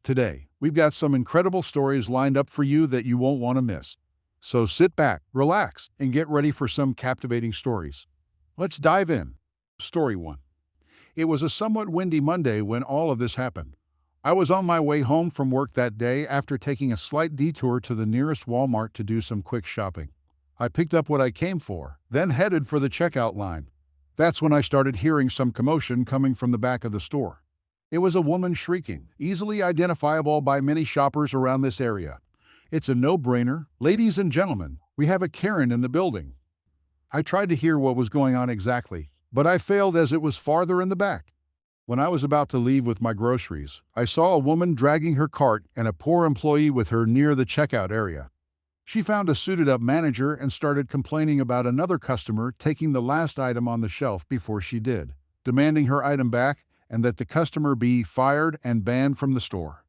Today, we've got some incredible stories lined up for you that you won't want to miss. So sit back, relax, and get ready for some captivating stories. Let's dive in. Story 1. It was a somewhat windy Monday when all of this happened. I was on my way home from work that day after taking a slight detour to the nearest Walmart to do some quick shopping. I picked up what I came for, then headed for the checkout line. That's when I started hearing some commotion coming from the back of the store. It was a woman shrieking, easily identifiable by many shoppers around this area. "It's a no-brainer. Ladies and gentlemen, we have a Karen in the building." I tried to hear what was going on exactly, but I failed as it was farther in the back. When I was about to leave with my groceries, I saw a woman dragging her cart and a poor employee with her near the checkout area. She found a suited-up manager and started complaining about another customer taking the last item on the shelf before she did, demanding her item back and that the customer be fired and banned from the store.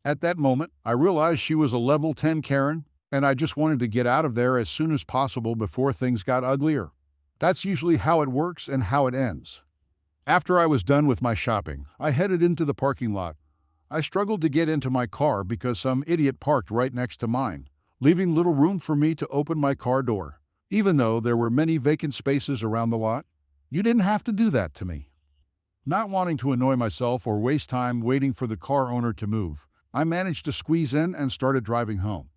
At that moment, I realized she was a level 10 Karen, and I just wanted to get out of there as soon as possible before things got uglier. That's usually how it works and how it ends. After I was done with my shopping, I headed into the parking lot. I struggled to get into my car because some idiot parked right next to mine, leaving little room for me to open my car door. Even though there were many vacant spaces around the lot, you didn't have to do that to me. Not wanting to annoy myself or waste time waiting for the car owner to move, I managed to squeeze in and started driving home.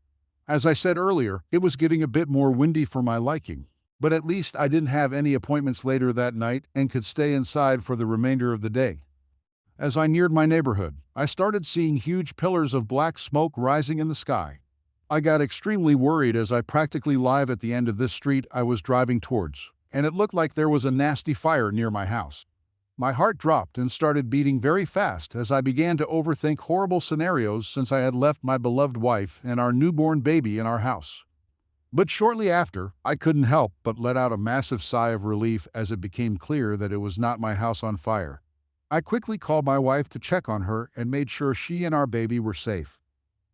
As I said earlier, it was getting a bit more windy for my liking, but at least I didn't have any appointments later that night and could stay inside for the remainder of the day. As I neared my neighborhood, I started seeing huge pillars of black smoke rising in the sky. I got extremely worried as I practically live at the end of this street I was driving towards, and it looked like there was a nasty fire near my house. My heart dropped and started beating very fast as I began to overthink horrible scenarios since I had left my beloved wife and our newborn baby in our house. But shortly after, I couldn't help but let out a massive sigh of relief as it became clear that it was not my house on fire. I quickly called my wife to check on her and made sure she and our baby were safe.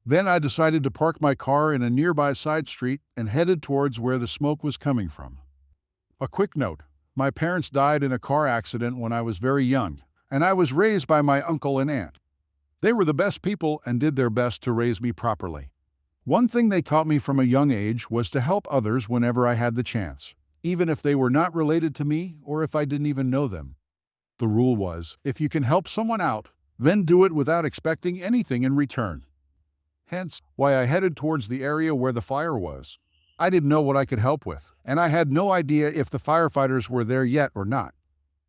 Then I decided to park my car in a nearby side street and headed towards where the smoke was coming from. A quick note. My parents died in a car accident when I was very young, and I was raised by my uncle and aunt. They were the best people and did their best to raise me properly. One thing they taught me from a young age was to help others whenever I had the chance, even if they were not related to me or if I didn't even know them. The rule was, if you can help someone out, then do it without expecting anything in return. Hence, why I headed towards the area where the fire was. I didn't know what I could help with, and I had no idea if the firefighters were there yet or not.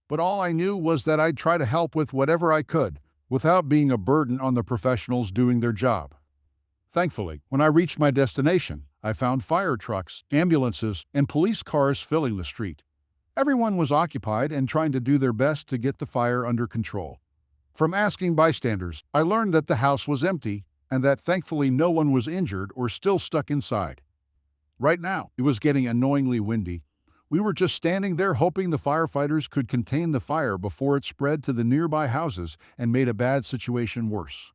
But all I knew was that I'd try to help with whatever I could, without being a burden on the professionals doing their job. Thankfully, when I reached my destination, I found fire trucks, ambulances, and police cars filling the street. Everyone was occupied and trying to do their best to get the fire under control. From asking bystanders, I learned that the house was empty and that thankfully no one was injured or still stuck inside. Right now, it was getting annoyingly windy. We were just standing there hoping the firefighters could contain the fire before it spread to the nearby houses and made a bad situation worse.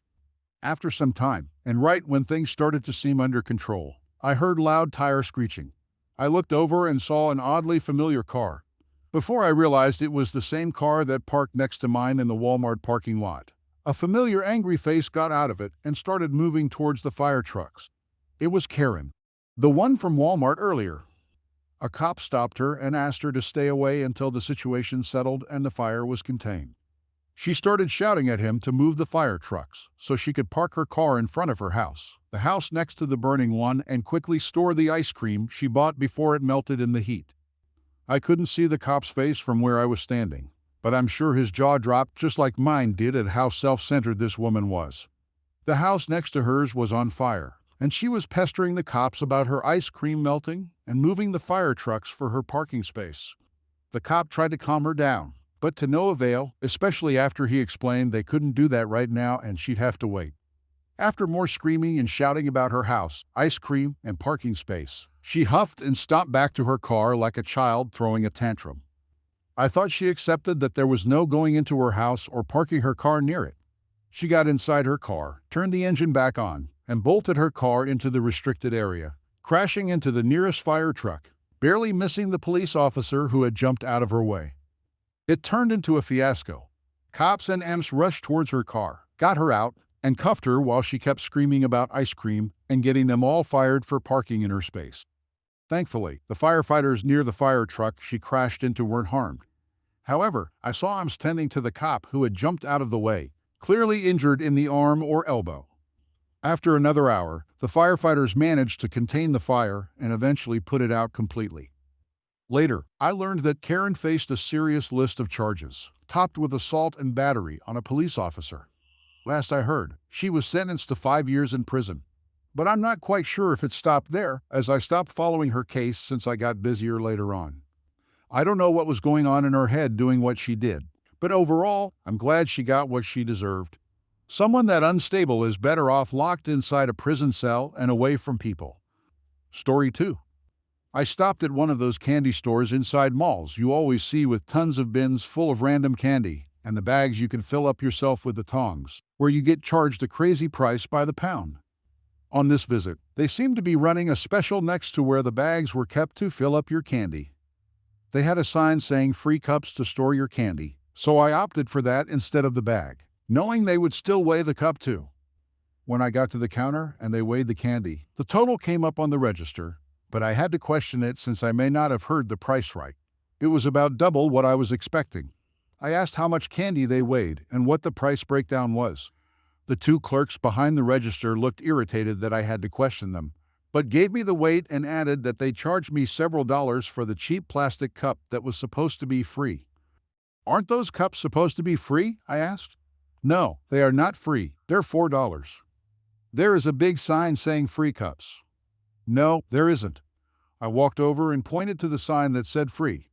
After some time, and right when things started to seem under control, I heard loud tire screeching. I looked over and saw an oddly familiar car. Before I realized it was the same car that parked next to mine in the Walmart parking lot. A familiar angry face got out of it and started moving towards the fire trucks. It was Karen. The one from Walmart earlier. A cop stopped her and asked her to stay away until the situation settled and the fire was contained. She started shouting at him to move the fire trucks so she could park her car in front of her house, the house next to the burning one, and quickly store the ice cream she bought before it melted in the heat. I couldn't see the cop's face from where I was standing, but I'm sure his jaw dropped just like mine did at how self-centered this woman was. The house next to hers was on fire, and she was pestering the cops about her ice cream melting and moving the fire trucks for her parking space. The cop tried to calm her down, but to no avail, especially after he explained they couldn't do that right now and she'd have to wait. After more screaming and shouting about her house, ice cream, and parking space, she huffed and stomped back to her car like a child throwing a tantrum. I thought she accepted that there was no going into her house or parking her car near it. She got inside her car, turned the engine back on, and bolted her car into the restricted area, crashing into the nearest fire truck, barely missing the police officer who had jumped out of her way. It turned into a fiasco. Cops and EMS rushed towards her car, got her out, and cuffed her while she kept screaming about ice cream and getting them all fired for parking in her space. Thankfully, the firefighters near the fire truck she crashed into weren't harmed. However, I saw him tending to the cop who had jumped out of the way, clearly injured in the arm or elbow. After another hour, the firefighters managed to contain the fire and eventually put it out completely. Later, I learned that Karen faced a serious list of charges, topped with assault and battery on a police officer. Last I heard, she was sentenced to 5 years in prison. But I'm not quite sure if it stopped there, as I stopped following her case since I got busier later on. I don't know what was going on in her head doing what she did, but overall, I'm glad she got what she deserved. Someone that unstable is better off locked inside a prison cell and away from people. Story 2. I stopped at one of those candy stores inside malls you always see with tons of bins full of random candy, and the bags you can fill up yourself with the tongs, where you get charged a crazy price by the pound. On this visit, they seemed to be running a special next to where the bags were kept to fill up your candy. They had a sign saying free cups to store your candy, so I opted for that instead of the bag, knowing they would still weigh the cup too. When I got to the counter and they weighed the candy, the total came up on the register, but I had to question it since I may not have heard the price right. It was about double what I was expecting. I asked how much candy they weighed and what the price breakdown was. The two clerks behind the register looked irritated that I had to question them, but gave me the weight and added that they charged me several dollars for the cheap plastic cup that was supposed to be free. Aren't those cups supposed to be free? I asked. No, they are not free. They're $4. There is a big sign saying free cups. No, there isn't. I walked over and pointed to the sign that said free.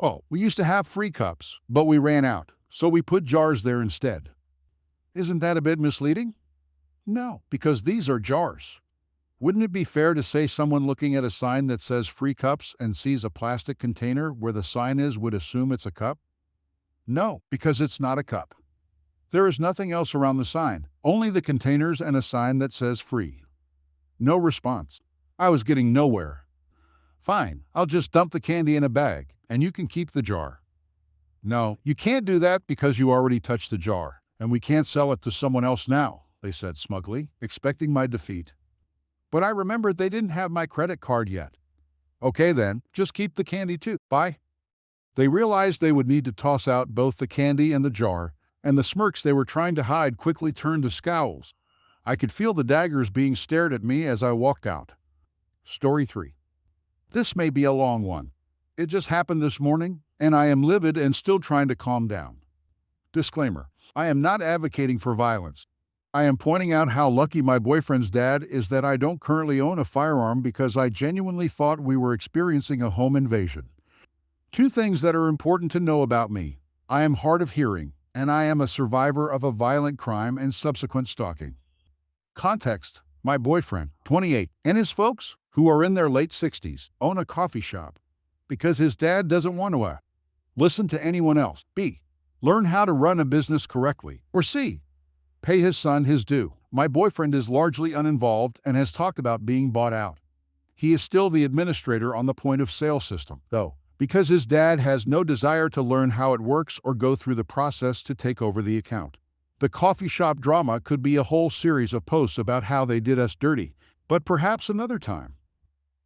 Oh, we used to have free cups, but we ran out, so we put jars there instead. Isn't that a bit misleading? No, because these are jars. Wouldn't it be fair to say someone looking at a sign that says free cups and sees a plastic container where the sign is would assume it's a cup? No, because it's not a cup. There is nothing else around the sign, only the containers and a sign that says free. No response. I was getting nowhere. Fine, I'll just dump the candy in a bag, and you can keep the jar. No, you can't do that because you already touched the jar, and we can't sell it to someone else now, they said smugly, expecting my defeat. But I remembered they didn't have my credit card yet. Okay then, just keep the candy too. Bye. They realized they would need to toss out both the candy and the jar, and the smirks they were trying to hide quickly turned to scowls. I could feel the daggers being stared at me as I walked out. Story 3. This may be a long one. It just happened this morning, and I am livid and still trying to calm down. Disclaimer: I am not advocating for violence. I am pointing out how lucky my boyfriend's dad is that I don't currently own a firearm because I genuinely thought we were experiencing a home invasion. 2 things that are important to know about me. I am hard of hearing, and I am a survivor of a violent crime and subsequent stalking. Context: my boyfriend, 28, and his folks, who are in their late 60s, own a coffee shop. Because his dad doesn't want to listen to anyone else. B. Learn how to run a business correctly. Or C. Pay his son his due. My boyfriend is largely uninvolved and has talked about being bought out. He is still the administrator on the point of sale system, though, because his dad has no desire to learn how it works or go through the process to take over the account. The coffee shop drama could be a whole series of posts about how they did us dirty, but perhaps another time.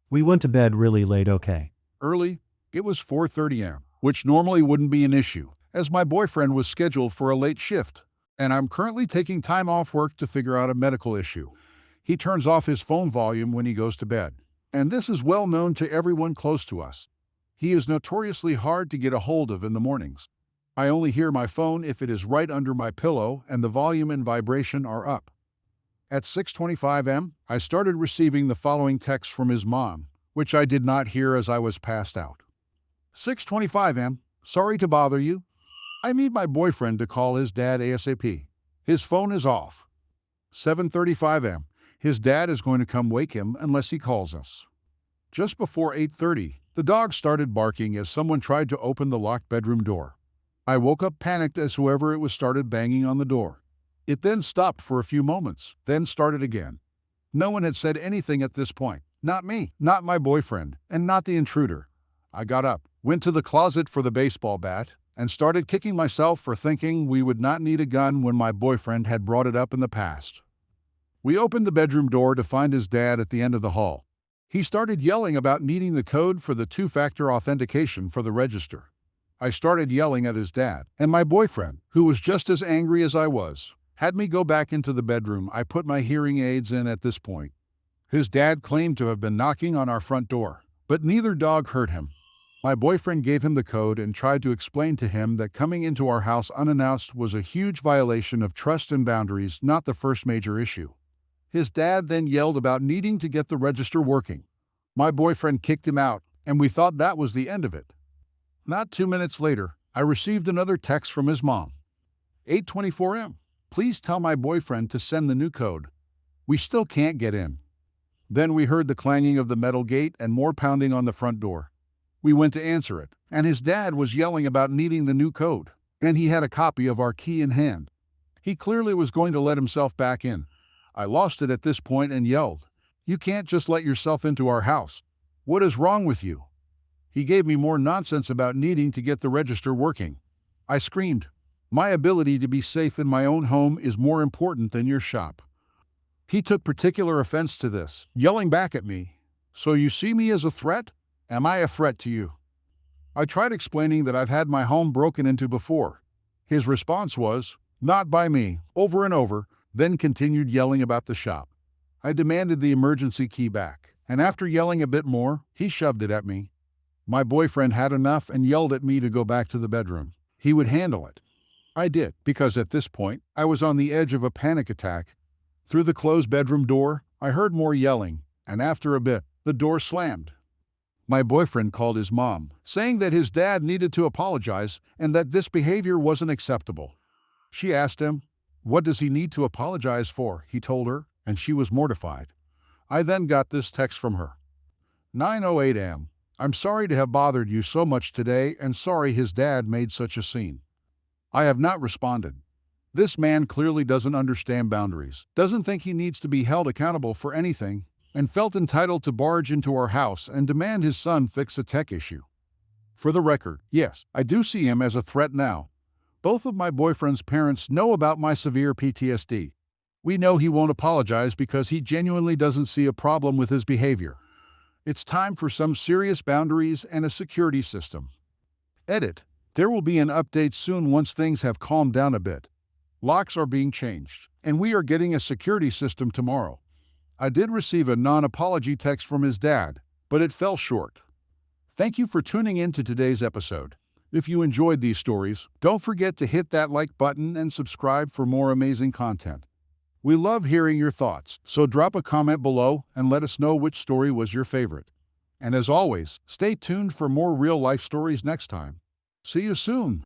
We went to bed really late, okay? Early, it was 4:30 a.m., which normally wouldn't be an issue, as my boyfriend was scheduled for a late shift, and I'm currently taking time off work to figure out a medical issue. He turns off his phone volume when he goes to bed, and this is well known to everyone close to us. He is notoriously hard to get a hold of in the mornings. I only hear my phone if it is right under my pillow and the volume and vibration are up. At 6:25 a.m., I started receiving the following text from his mom, which I did not hear as I was passed out. 6:25 a.m., sorry to bother you. I need my boyfriend to call his dad ASAP. His phone is off. 7:35 a.m., his dad is going to come wake him unless he calls us. Just before 8:30, the dog started barking as someone tried to open the locked bedroom door. I woke up panicked as whoever it was started banging on the door. It then stopped for a few moments, then started again. No one had said anything at this point. Not me, not my boyfriend, and not the intruder. I got up, went to the closet for the baseball bat, and started kicking myself for thinking we would not need a gun when my boyfriend had brought it up in the past. We opened the bedroom door to find his dad at the end of the hall. He started yelling about needing the code for the two-factor authentication for the register. I started yelling at his dad, and my boyfriend, who was just as angry as I was, had me go back into the bedroom. I put my hearing aids in at this point. His dad claimed to have been knocking on our front door, but neither dog heard him. My boyfriend gave him the code and tried to explain to him that coming into our house unannounced was a huge violation of trust and boundaries, not the first major issue. His dad then yelled about needing to get the register working. My boyfriend kicked him out, and we thought that was the end of it. Not 2 minutes later, I received another text from his mom. 8:24 a.m. Please tell my boyfriend to send the new code. We still can't get in. Then we heard the clanging of the metal gate and more pounding on the front door. We went to answer it, and his dad was yelling about needing the new code, and he had a copy of our key in hand. He clearly was going to let himself back in. I lost it at this point and yelled, "You can't just let yourself into our house. What is wrong with you?" He gave me more nonsense about needing to get the register working. I screamed, "My ability to be safe in my own home is more important than your shop." He took particular offense to this, yelling back at me, "So you see me as a threat? Am I a threat to you?" I tried explaining that I've had my home broken into before. His response was, "Not by me," over and over, then continued yelling about the shop. I demanded the emergency key back, and after yelling a bit more, he shoved it at me. My boyfriend had enough and yelled at me to go back to the bedroom. He would handle it. I did, because at this point, I was on the edge of a panic attack. Through the closed bedroom door, I heard more yelling, and after a bit, the door slammed. My boyfriend called his mom, saying that his dad needed to apologize and that this behavior wasn't acceptable. She asked him, "What does he need to apologize for?" He told her, and she was mortified. I then got this text from her. 9:08 a.m. I'm sorry to have bothered you so much today and sorry his dad made such a scene. I have not responded. This man clearly doesn't understand boundaries, doesn't think he needs to be held accountable for anything, and felt entitled to barge into our house and demand his son fix a tech issue. For the record, yes, I do see him as a threat now. Both of my boyfriend's parents know about my severe PTSD. We know he won't apologize because he genuinely doesn't see a problem with his behavior. It's time for some serious boundaries and a security system. Edit. There will be an update soon once things have calmed down a bit. Locks are being changed, and we are getting a security system tomorrow. I did receive a non-apology text from his dad, but it fell short. Thank you for tuning in to today's episode. If you enjoyed these stories, don't forget to hit that like button and subscribe for more amazing content. We love hearing your thoughts, so drop a comment below and let us know which story was your favorite. And as always, stay tuned for more real-life stories next time. See you soon!